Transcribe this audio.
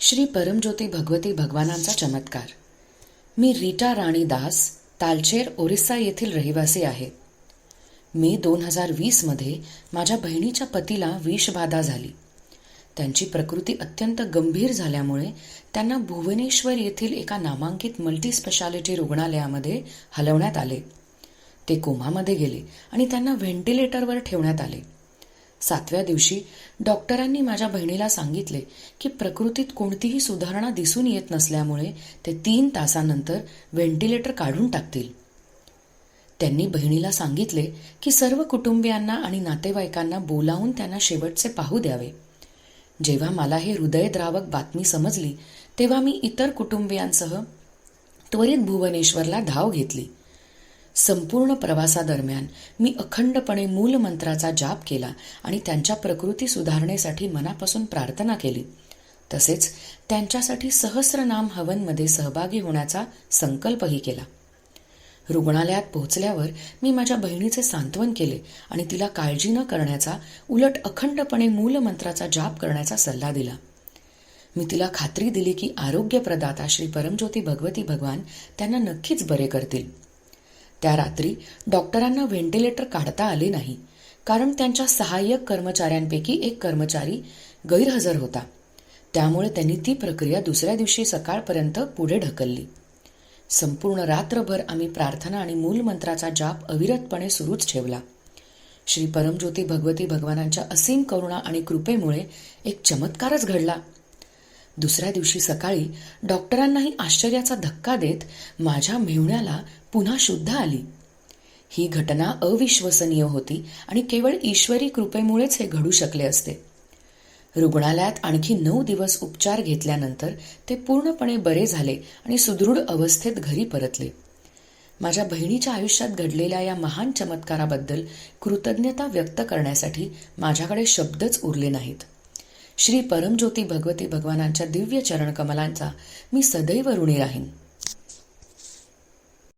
श्री परमज्योती भगवती भगवानांचा चमत्कार. मी रीटा राणी दास, तालचेर, ओरिसा येथील रहिवासी आहे. मे 2020 मध्ये माझ्या बहिणीच्या पतीला विषबाधा झाली. त्यांची प्रकृती अत्यंत गंभीर झाल्यामुळे त्यांना भुवनेश्वर येथील एका नामांकित मल्टीस्पेशालिटी रुग्णालयामध्ये हलवण्यात आले. ते कोमामध्ये गेले आणि त्यांना व्हेंटिलेटरवर ठेवण्यात आले. 7व्या दिवशी डॉक्टरांनी माझ्या बहिणीला सांगितले की प्रकृतीत कोणतीही सुधारणा दिसून येत नसल्यामुळे ते 3 तासानंतर व्हेंटिलेटर काढून टाकतील. त्यांनी बहिणीला सांगितले की सर्व कुटुंबियांना आणि नातेवाईकांना बोलावून त्यांना शेवटचे पाहू द्यावे. जेव्हा मला हे हृदयद्रावक बातमी समजली तेव्हा मी इतर कुटुंबियांसह त्वरित भुवनेश्वरला धाव घेतली. संपूर्ण प्रवासादरम्यान मी अखंडपणे मूलमंत्राचा जाप केला आणि त्यांच्या प्रकृती सुधारणेसाठी मनापासून प्रार्थना केली. तसेच त्यांच्यासाठी सहस्रनाम हवनमध्ये सहभागी होण्याचा संकल्पही केला. रुग्णालयात पोहोचल्यावर मी माझ्या बहिणीचे सांत्वन केले आणि तिला काळजी न करण्याचा, उलट अखंडपणे मूलमंत्राचा जाप करण्याचा सल्ला दिला. मी तिला खात्री दिली की आरोग्यप्रदाता श्री परमज्योती भगवती भगवान त्यांना नक्कीच बरे करतील. त्या रात्री डॉक्टरांना व्हेंटिलेटर काढता आले नाही, कारण त्यांच्या सहाय्यक कर्मचाऱ्यांपैकी एक कर्मचारी गैरहजर होता. त्यामुळे त्यांनी ती प्रक्रिया दुसऱ्या दिवशी सकाळपर्यंत पुढे ढकलली. संपूर्ण रात्रभर आम्ही प्रार्थना आणि मूलमंत्राचा जाप अविरतपणे सुरूच ठेवला. श्री परमज्योती भगवती भगवानांच्या असीम करुणा आणि कृपेमुळे एक चमत्कारच घडला. दुसऱ्या दिवशी सकाळी डॉक्टरांनाही आश्चर्याचा धक्का देत माझ्या मेहुण्याला पुन्हा शुद्ध आली. ही घटना अविश्वसनीय होती आणि केवळ ईश्वरी कृपेमुळेच हे घडू शकले असते. रुग्णालयात आणखी 9 दिवस उपचार घेतल्यानंतर ते पूर्णपणे बरे झाले आणि सुदृढ अवस्थेत घरी परतले. माझ्या बहिणीच्या आयुष्यात घडलेल्या या महान चमत्काराबद्दल कृतज्ञता व्यक्त करण्यासाठी माझ्याकडे शब्दच उरले नाहीत. श्री परमज्योती भगवती भगवानांच्या दिव्य चरणकमलांचा मी सदैव ऋणी राहीन.